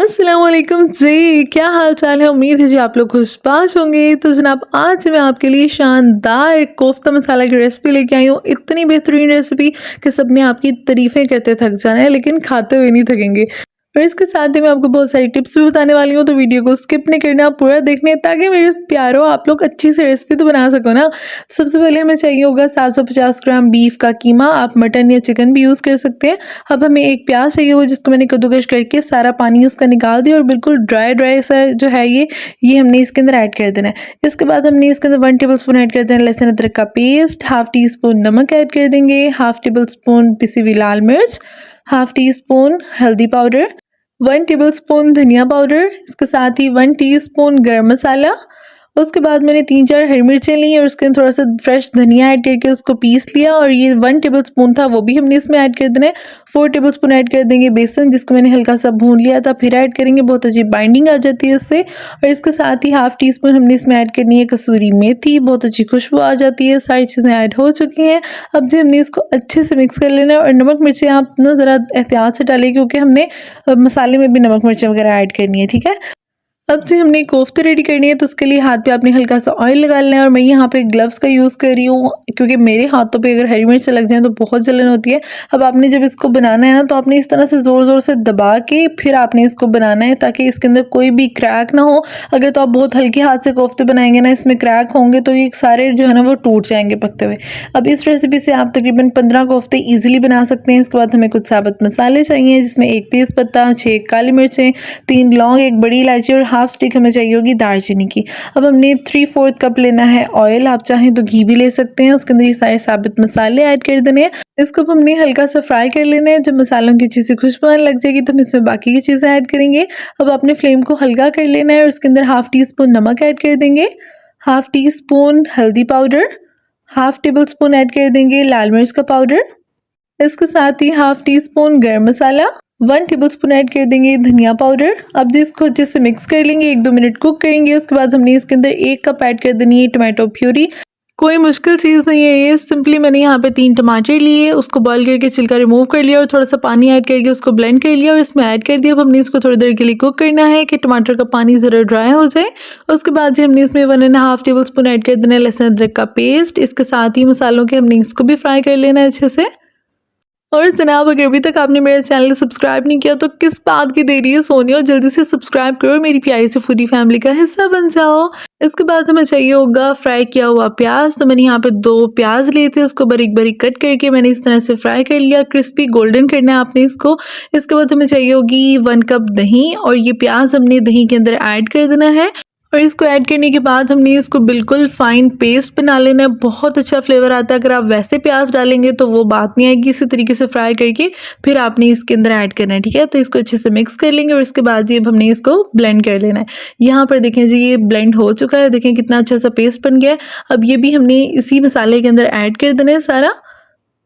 अस्सलाम वालेकुम जी, क्या हाल चाल है। उम्मीद है जी आप लोग खुशबाश होंगे। तो जनाब आज मैं आपके लिए शानदार कोफ्ता मसाला की रेसिपी लेके आई हूँ। इतनी बेहतरीन रेसिपी कि सबने आपकी तारीफ़ें करते थक जाना है, लेकिन खाते हुए नहीं थकेंगे। और इसके साथ ही मैं आपको बहुत सारी टिप्स भी बताने वाली हूँ, तो वीडियो को स्किप नहीं करना, पूरा देखना है ताकि मेरे प्यारों आप लोग अच्छी सी रेसिपी तो बना सको ना। सबसे पहले हमें चाहिए होगा 750 ग्राम बीफ का कीमा। आप मटन या चिकन भी यूज़ कर सकते हैं। अब हमें एक प्याज चाहिए होगा जिसको मैंने कद्दूकस करके सारा पानी उसका निकाल दिया और बिल्कुल ड्राई ड्राई सा जो है ये हमने इसके अंदर ऐड कर देना है। इसके बाद हमने इसके अंदर 1 टेबल स्पून ऐड कर देना लहसुन अदरक का पेस्ट, हाफ टी स्पून नमक ऐड कर देंगे, हाफ टेबल स्पून पिसी हुई लाल मिर्च, हाफ टी स्पून हल्दी पाउडर, 1 टेबल स्पून धनिया पाउडर, इसके साथ ही 1 टीस्पून गरम मसाला। उसके बाद मैंने 3-4 हरी मिर्चें ली और उसके अंदर थोड़ा सा फ्रेश धनिया ऐड करके उसको पीस लिया और ये 1 टेबल स्पून था वो भी हमने इसमें ऐड कर देना है। 4 टेबल स्पून ऐड कर देंगे बेसन जिसको मैंने हल्का सा भून लिया था, फिर ऐड करेंगे, बहुत अच्छी बाइंडिंग आ जाती है इससे। और इसके साथ ही हाफ टी स्पून हमने इसमें ऐड करनी है कसूरी मेथी, बहुत अच्छी खुशबू आ जाती है। सारी चीज़ें ऐड हो चुकी हैं। अब जी हमने इसको अच्छे से मिक्स कर लेना है और नमक मिर्चें आप ना ज़रा एहतियात से डालें क्योंकि हमने मसाले में भी नमक मिर्चें वगैरह ऐड करनी है, ठीक है। अब से हमने कोफ्ते रेडी करनी है तो उसके लिए हाथ पे आपने हल्का सा ऑयल लगा लेना है और मैं यहाँ पे ग्लव्स का यूज़ कर रही हूँ क्योंकि मेरे हाथों पे अगर हरी मिर्च लग जाए तो बहुत जलन होती है। अब आपने जब इसको बनाना है ना तो आपने इस तरह से ज़ोर ज़ोर से दबा के फिर आपने इसको बनाना है ताकि इसके अंदर कोई भी क्रैक ना हो। अगर तो आप बहुत हल्के हाथ से कोफ्ते बनाएंगे ना इसमें क्रैक होंगे तो ये सारे जो है ना वो टूट जाएंगे पकते हुए। अब इस रेसिपी से आप तकरीबन 15 कोफ्ते ईजिली बना सकते हैं। इसके बाद हमें कुछ साबुत मसाले चाहिए जिसमें 1 तेज़ पत्ता, 6 काली मिर्चें, 3 लौंग, 1 बड़ी इलायची और हाफ स्टिक हमें चाहिए होगी दालचीनी की। अब हमने 3/4 कप लेना है ऑयल, आप चाहें तो घी भी ले सकते हैं। उसके अंदर ये सारे साबुत मसाले ऐड कर देने हैं। इसको हमने हल्का सा फ्राई कर लेना है। जब मसालों की अच्छी सी खुशबू आने लग जाएगी तो हम इसमें बाकी की चीज़ें ऐड करेंगे। अब आपने फ्लेम को हल्का कर लेना है और उसके अंदर हाफ टी स्पून नमक ऐड कर देंगे, हाफ टी स्पून हल्दी powder, half table spoon add कर देंगे लाल मिर्च का पाउडर, इसके साथ ही हाफ टी स्पून गरम मसाला, 1 टेबलस्पून ऐड कर देंगे धनिया पाउडर। अब जिसको अच्छे से मिक्स कर लेंगे, 1-2 मिनट कुक करेंगे। उसके बाद हमने इसके अंदर 1 कप ऐड कर देनी है टोमेटो प्यूरी। कोई मुश्किल चीज़ नहीं है ये, सिंपली मैंने यहाँ पे 3 टमाटर लिए, उसको बॉईल करके छिलका रिमूव कर लिया और थोड़ा सा पानी ऐड करके उसको ब्लेंड कर लिया और इसमें ऐड कर दिया। अब हमने इसको थोड़ी देर के लिए कुक करना है कि टमाटर का पानी ज़रा ड्राई हो जाए। उसके बाद जी हमने इसमें 1.5 टेबल स्पून ऐड कर देना है लहसुन अदरक का पेस्ट। इसके साथ ही मसालों के हमने इसको भी फ्राई कर लेना है अच्छे से। और जनाब अगर अभी तक आपने मेरा चैनल सब्सक्राइब नहीं किया तो किस बात की देरी है सोनिया, और जल्दी से सब्सक्राइब करो, मेरी प्यारी सी फूडी फैमिली का हिस्सा बन जाओ। इसके बाद हमें चाहिए होगा फ्राई किया हुआ प्याज। तो मैंने यहाँ पे 2 प्याज लिए थे, उसको बारीक बारीक कट करके मैंने इस तरह से फ्राई कर लिया। क्रिस्पी गोल्डन करना है आपने इसको। इसके बाद हमें चाहिए होगी 1 कप दही और ये प्याज हमने दही के अंदर ऐड कर देना है। और इसको ऐड करने के बाद हमने इसको बिल्कुल फाइन पेस्ट बना लेना है। बहुत अच्छा फ्लेवर आता है। अगर आप वैसे प्याज डालेंगे तो वो बात नहीं आएगी। इसी तरीके से फ्राई करके फिर आपने इसके अंदर ऐड करना है, ठीक है। तो इसको अच्छे से मिक्स कर लेंगे और इसके बाद जी अब हमने इसको ब्लेंड कर लेना है। यहाँ पर देखें जी ये ब्लेंड हो चुका है, देखें कितना अच्छा सा पेस्ट बन गया है। अब ये भी हमने इसी मसाले के अंदर ऐड कर देना है सारा।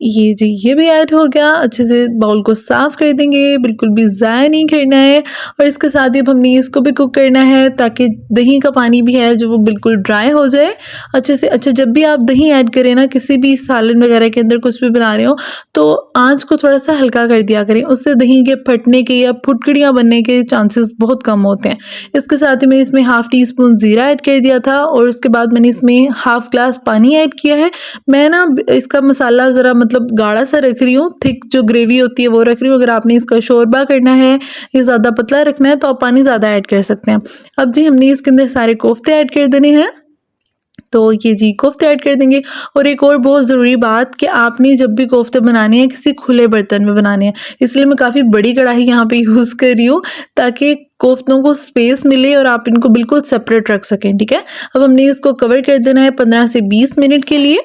ये जी ये भी ऐड हो गया। अच्छे से बाउल को साफ़ कर देंगे, बिल्कुल भी ज़ाया नहीं करना है। और इसके साथ ही अब हमने इसको भी कुक करना है ताकि दही का पानी भी है जो वो बिल्कुल ड्राई हो जाए अच्छे से। अच्छा, जब भी आप दही ऐड करें ना किसी भी सालन वगैरह के अंदर कुछ भी बना रहे हो तो आँच को थोड़ा सा हल्का कर दिया करें, उससे दही के फटने के या फुटकड़ियाँ बनने के चांसेस बहुत कम होते हैं। इसके साथ ही मैं इसमें हाफ टी स्पून ज़ीरा ऐड कर दिया था और उसके बाद मैंने इसमें हाफ ग्लास पानी ऐड किया है। मैं ना इसका मसाला ज़रा मतलब गाढ़ा सा रख रही हूँ, थिक जो ग्रेवी होती है वो रख रही हूँ। अगर आपने इसका शोरबा करना है या ज़्यादा पतला रखना है तो आप पानी ज़्यादा ऐड कर सकते हैं। अब जी हमने इसके अंदर सारे कोफ्ते ऐड कर देने हैं। तो ये जी कोफ्ते ऐड कर देंगे। और एक और बहुत ज़रूरी बात कि आपने जब भी कोफ्ते बनाने हैं किसी खुले बर्तन में बनाने हैं, इसलिए मैं काफ़ी बड़ी कढ़ाई यहाँ पे यूज़ कर रही हूँ ताकि कोफ्तों को स्पेस मिले और आप इनको बिल्कुल सेपरेट रख सकें, ठीक है। अब हमने इसको कवर कर देना है 15 से 20 मिनट के लिए।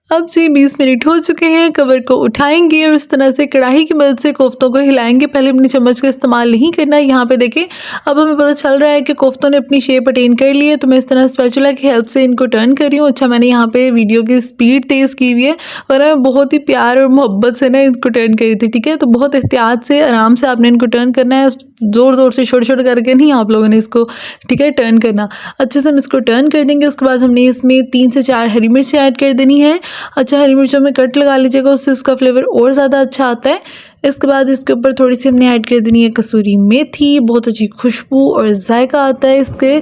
अब जी 20 मिनट हो चुके हैं, कवर को उठाएंगे और इस तरह से कढ़ाई की मदद से कोफ्तों को हिलाएंगे। पहले अपनी चम्मच का इस्तेमाल नहीं करना। यहाँ पे देखें अब हमें पता चल रहा है कि कोफ्तों ने अपनी शेप अटेन कर ली है। तो मैं इस तरह स्पैचुला की हेल्प से इनको टर्न कर रही हूँ। अच्छा, मैंने यहाँ पे वीडियो की स्पीड तेज़ की हुई है और मैं बहुत ही प्यार और मोहब्बत से ना इनको टर्न करी थी, ठीक है। तो बहुत एहतियात से आराम से आपने इनको टर्न करना है, ज़ोर ज़ोर से छोटे छोटे करके नहीं आप लोगों ने इसको, ठीक है, टर्न करना। अच्छे से हम इसको टर्न कर देंगे। उसके बाद हमने इसमें 3 से 4 हरी मिर्ची ऐड कर देनी है। अच्छा, हरी मिर्चों में कट लगा लीजिएगा, उससे उसका फ्लेवर और ज़्यादा अच्छा आता है। इसके बाद इसके ऊपर थोड़ी-सी हमने ऐड कर देनी है कसूरी मेथी, बहुत अच्छी खुशबू और जायका आता है इसके।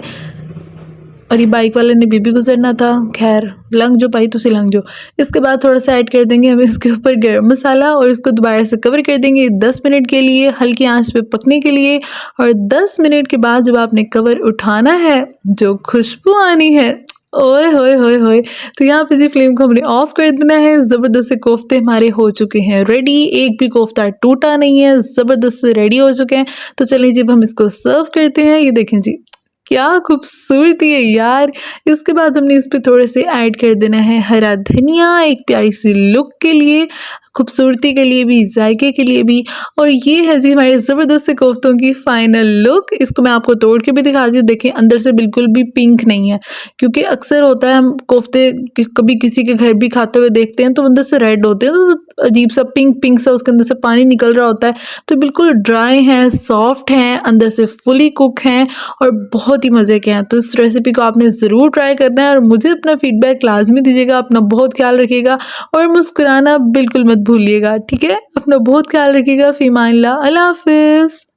और ये बाइक वाले ने भी गुज़रना था, खैर लंघ जो पाई तुसी लंघ जो। इसके बाद थोड़ा-सा ऐड कर देंगे हम इसके ऊपर गरम मसाला और इसको दोबारा से कवर कर देंगे 10 मिनट के लिए हल्की आँच पे पकने के लिए। और 10 मिनट के बाद जब आपने कवर उठाना है, जो खुशबू आनी है, ओए होए होए होए! तो यहाँ पे जी फ्लेम को हमने ऑफ कर देना है। ज़बरदस्त से कोफ्ते हमारे हो चुके हैं रेडी, एक भी कोफ्ता टूटा नहीं है, ज़बरदस्त से रेडी हो चुके हैं। तो चलिए जी अब हम इसको सर्व करते हैं। ये देखें जी, क्या खूबसूरती है यार। इसके बाद हमने इस पे थोड़े से ऐड कर देना है हरा धनिया, एक प्यारी सी लुक के लिए, खूबसूरती के लिए भी, जायके के लिए भी। और ये है जी हमारे ज़बरदस्त से कोफ्तों की फाइनल लुक। इसको मैं आपको तोड़ के भी दिखाती हूँ। देखें अंदर से बिल्कुल भी पिंक नहीं है, क्योंकि अक्सर होता है हम कोफ्ते कभी किसी के घर भी खाते हुए देखते हैं तो अंदर से रेड होते हैं, तो अजीब सा पिंक पिंक सा उसके अंदर से पानी निकल रहा होता है। तो बिल्कुल ड्राई हैं, सॉफ्ट हैं, अंदर से फुली कुक हैं और बहुत ही मज़े के हैं। तो इस रेसिपी को आपने ज़रूर ट्राई करना है और मुझे अपना फीडबैक लाजमी दीजिएगा। अपना बहुत ख्याल रखिएगा और मुस्कुराना बिल्कुल मत भूलिएगा, ठीक है? अपना बहुत ख्याल रखिएगा। फ़ी अमान अल्लाह, अल्लाह हाफ़िज़।